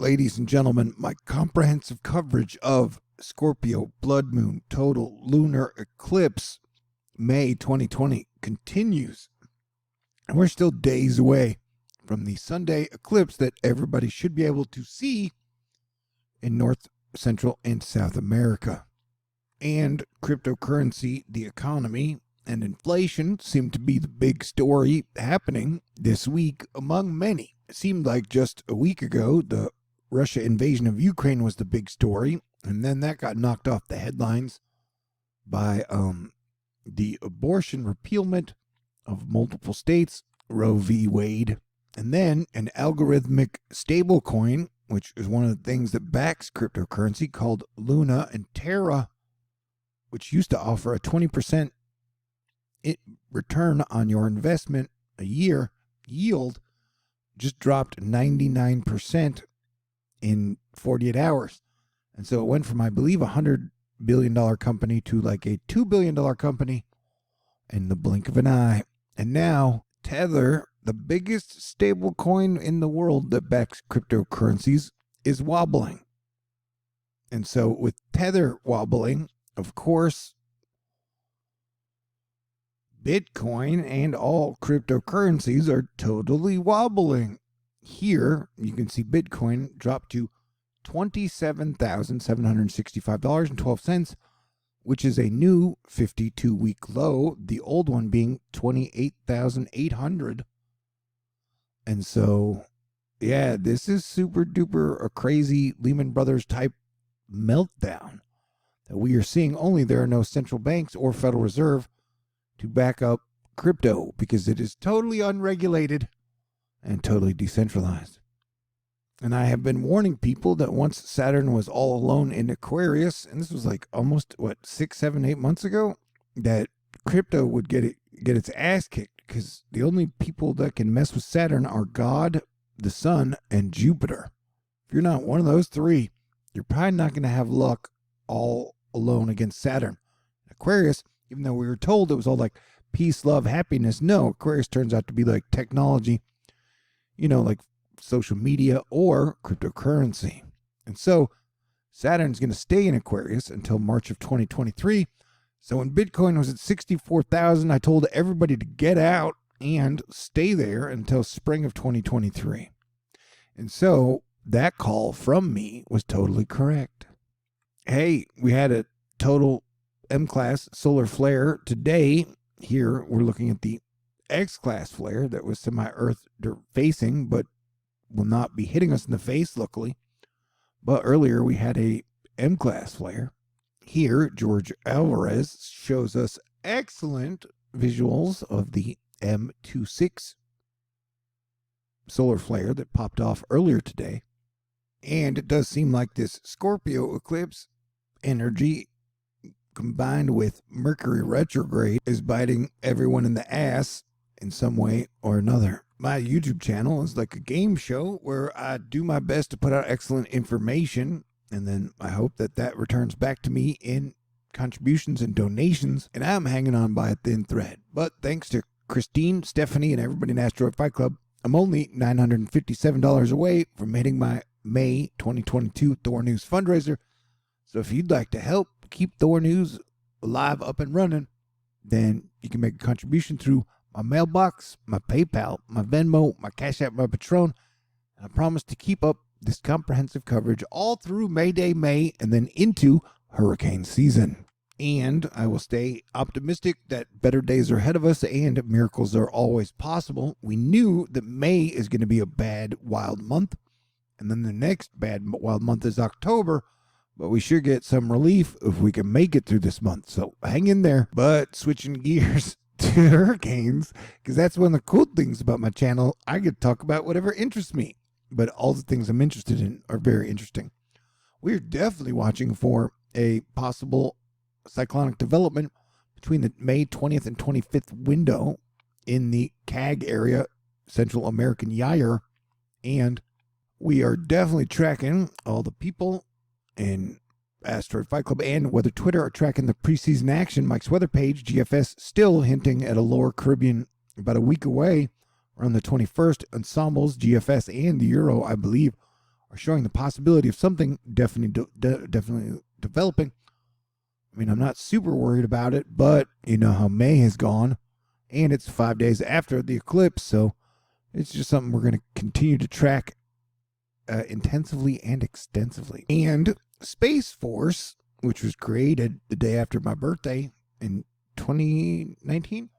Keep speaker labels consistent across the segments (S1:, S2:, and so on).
S1: ladies and gentlemen, my comprehensive coverage of Scorpio Bloodmoon total lunar eclipse May 2020 continues. And we're still days away from the Sunday eclipse that everybody should be able to see in North, Central, and South America. And cryptocurrency, the economy, and inflation seem to be the big story happening this week among many. It seemed like just a week ago, the Russia invasion of Ukraine was the big story, and then that got knocked off the headlines by the abortion repealment of multiple states, Roe v. Wade, and then an algorithmic stablecoin, which is one of the things that backs cryptocurrency, called Luna and Terra, which used to offer a 20% return on your investment a year yield, just dropped 99% in 48 hours. And so it went from, I believe, a $100 billion company to like a $2 billion company in the blink of an eye. And now Tether, the biggest stable coin in the world that backs cryptocurrencies, is wobbling. And so with Tether wobbling, of course, Bitcoin and all cryptocurrencies are totally wobbling. Here, you can see Bitcoin drop to $27,765.12, which is a new 52-week low, the old one being $28,800. And so, yeah, this is super duper a crazy Lehman Brothers type meltdown that we are seeing. Only there are no central banks or Federal Reserve to back up crypto because it is totally unregulated and totally decentralized. And I have been warning people that once Saturn was all alone in Aquarius, and this was like almost, 6, 7, 8 months ago, that crypto would get its ass kicked because the only people that can mess with Saturn are God, the Sun, and Jupiter. If you're not one of those three, you're probably not going to have luck all alone against Saturn. Aquarius, even though we were told it was all like peace, love, happiness, no, Aquarius turns out to be like technology, like social media or cryptocurrency. And so Saturn's going to stay in Aquarius until March of 2023. So when Bitcoin was at 64,000, I told everybody to get out and stay there until spring of 2023. And so that call from me was totally correct. Hey, we had a total M-class solar flare today. Here we're looking at the X-class flare that was semi-Earth facing, but will not be hitting us in the face, luckily. But earlier we had a M-class flare. Here, George Alvarez shows us excellent visuals of the M26 solar flare that popped off earlier today. And it does seem like this Scorpio eclipse energy combined with Mercury retrograde is biting everyone in the ass in some way or another. My YouTube channel is like a game show where I do my best to put out excellent information, and then I hope that returns back to me in contributions and donations, and I'm hanging on by a thin thread. But thanks to Christine, Stephanie, and everybody in Asteroid Fight Club, I'm only $957 away from hitting my May 2022 THORnews fundraiser. So if you'd like to help keep THORnews alive, up and running, then you can make a contribution through my mailbox, my PayPal, my Venmo, my CashApp, my Patron. And I promise to keep up this comprehensive coverage all through May, and then into hurricane season. And I will stay optimistic that better days are ahead of us and miracles are always possible. We knew that May is going to be a bad, wild month. And then the next bad, wild month is October. But we sure get some relief if we can make it through this month. So hang in there. But switching gears to hurricanes, because that's one of the cool things about my channel. I get to talk about whatever interests me. But all the things I'm interested in are very interesting. We're definitely watching for a possible cyclonic development between the May 20th and 25th window in the CAG area, Central American Gyre. And we are definitely tracking all the people in Asteroid Fight Club and Weather Twitter are tracking the preseason action. Mike's weather page, GFS, still hinting at a lower Caribbean about a week away, around the 21st. Ensembles, GFS, and the Euro, I believe, are showing the possibility of something definitely developing. I mean, I'm not super worried about it, but you know how May has gone, and it's 5 days after the eclipse, so it's just something we're going to continue to track intensively and extensively. And Space Force, which was created the day after my birthday in 2019,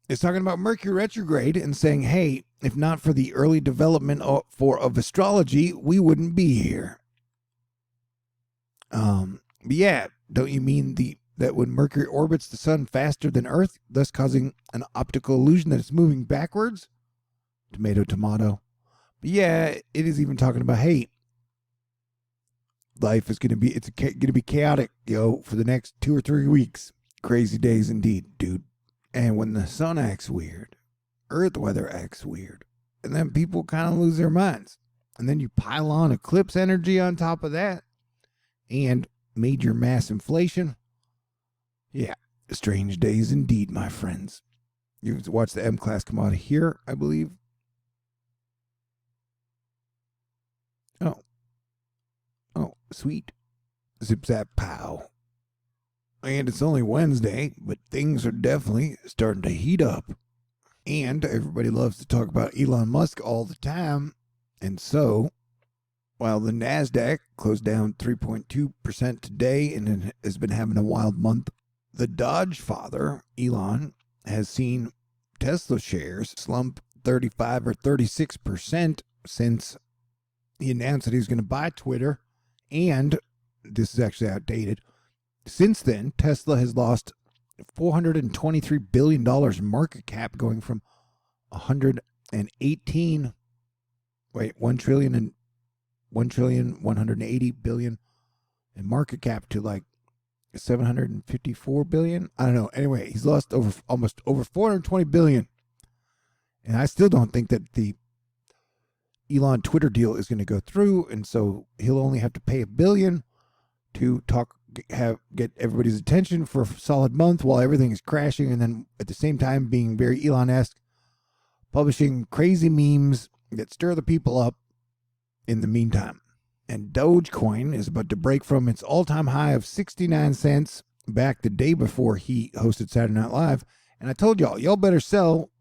S1: is talking about Mercury retrograde and saying, hey, if not for the early development of astrology, we wouldn't be here. But yeah, don't you mean that when Mercury orbits the sun faster than Earth, thus causing an optical illusion that it's moving backwards? Tomato, tomato. But yeah, it is even talking about, hey, life is going to be chaotic, for the next 2 or 3 weeks. Crazy days indeed, dude. And when the sun acts weird, Earth weather acts weird, and then people kind of lose their minds. And then you pile on eclipse energy on top of that, and major mass inflation. Yeah, strange days indeed, my friends. You watch the M class come out here, I believe. Oh, sweet. Zip zap pow. And it's only Wednesday, but things are definitely starting to heat up. And everybody loves to talk about Elon Musk all the time. And so, while the NASDAQ closed down 3.2% today and has been having a wild month, the Dodge father, Elon, has seen Tesla shares slump 35 or 36% since he announced that he was going to buy Twitter. And this is actually outdated. Since then, Tesla has lost $423 billion in market cap, going from 1,180 billion in market cap to like 754 billion. I don't know. Anyway, he's lost almost over 420 billion. And I still don't think that the Elon Twitter deal is going to go through, and so he'll only have to pay $1 billion to get everybody's attention for a solid month while everything is crashing, and then at the same time being very Elon-esque, publishing crazy memes that stir the people up in the meantime. And Dogecoin is about to break from its all-time high of 69 cents back the day before he hosted Saturday Night Live. And I told y'all better sell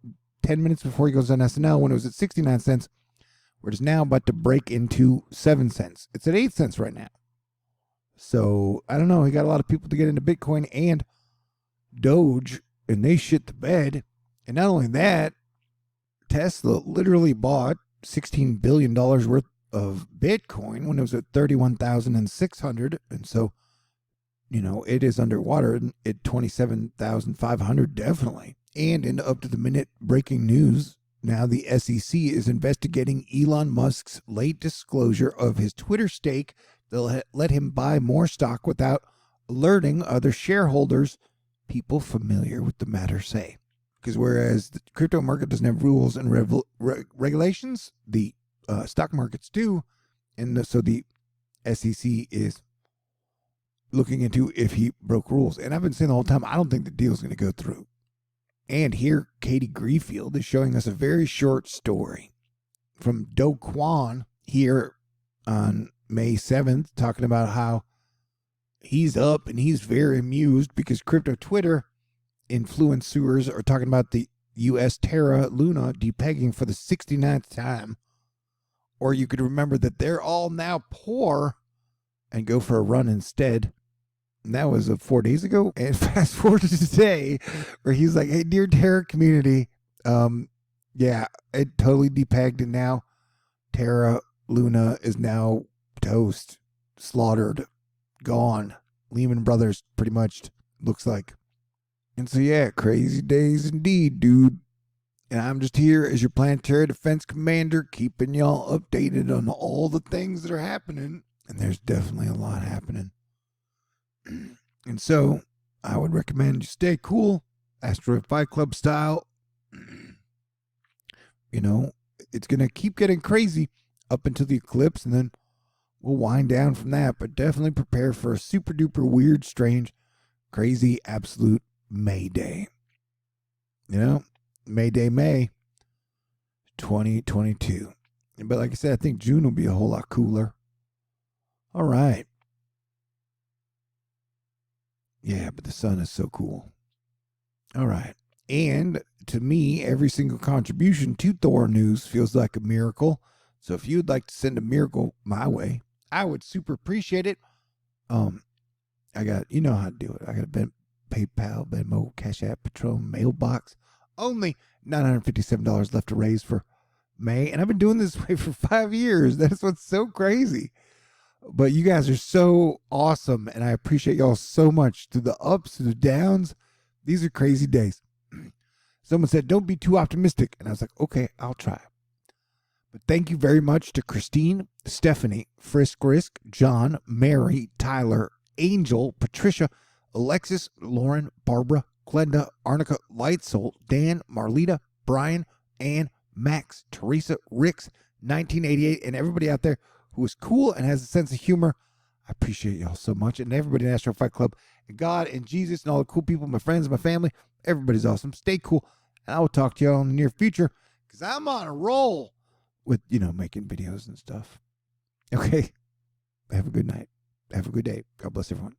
S1: 10 minutes before he goes on SNL when it was at 69 cents, where it's now about to break into 7 cents. It's at 8 cents right now. So, I don't know. He got a lot of people to get into Bitcoin and Doge, and they shit the bed. And not only that, Tesla literally bought $16 billion worth of Bitcoin when it was at 31,600. And so, it is underwater at 27,500 definitely. And in up to the minute breaking news, now the SEC is investigating Elon Musk's late disclosure of his Twitter stake. They'll let him buy more stock without alerting other shareholders, people familiar with the matter say. Because whereas the crypto market doesn't have rules and regulations, the stock markets do. And so the SEC is looking into if he broke rules. And I've been saying the whole time, I don't think the deal is going to go through. And here, Katie Greenfield is showing us a very short story from Do Kwon here on May 7th, talking about how he's up and he's very amused because crypto Twitter influencers are talking about the U.S. Terra Luna depegging for the 69th time. Or you could remember that they're all now poor and go for a run instead. And that was 4 days ago. And fast forward to today, where he's like, hey, dear Terra community, yeah, it totally depegged, and now Terra Luna is now toast, slaughtered, gone. Lehman Brothers, pretty much, looks like. And so, yeah, crazy days indeed, dude. And I'm just here as your planetary defense commander, keeping y'all updated on all the things that are happening. And there's definitely a lot happening. And so, I would recommend you stay cool, Asteroid Fight Club style. It's going to keep getting crazy up until the eclipse, and then we'll wind down from that. But definitely prepare for a super duper weird, strange, crazy, absolute May Day. May Day, May 2022. But like I said, I think June will be a whole lot cooler. All right. Yeah, but the sun is so cool. All right. And to me, every single contribution to THORnews feels like a miracle. So if you'd like to send a miracle my way, I would super appreciate it. I got, you know how to do it. I got a PayPal, Venmo, CashApp, Patron, mailbox. Only $957 left to raise for May. And I've been doing this way for 5 years. That's what's so crazy. But you guys are so awesome. And I appreciate y'all so much through the ups, through the downs. These are crazy days. Someone said, don't be too optimistic. And I was like, okay, I'll try. But thank you very much to Christine, Stephanie, Frisk Risk, John, Mary, Tyler, Angel, Patricia, Alexis, Lauren, Barbara, Glenda, Arnica, Lightsoul, Dan, Marlita, Brian, Ann, Max, Teresa, Ricks, 1988, and everybody out there who is cool and has a sense of humor. I appreciate y'all so much. And everybody in Astro Fight Club, and God and Jesus and all the cool people, my friends, my family, everybody's awesome. Stay cool. And I will talk to y'all in the near future because I'm on a roll with, making videos and stuff. Okay. Have a good night. Have a good day. God bless everyone.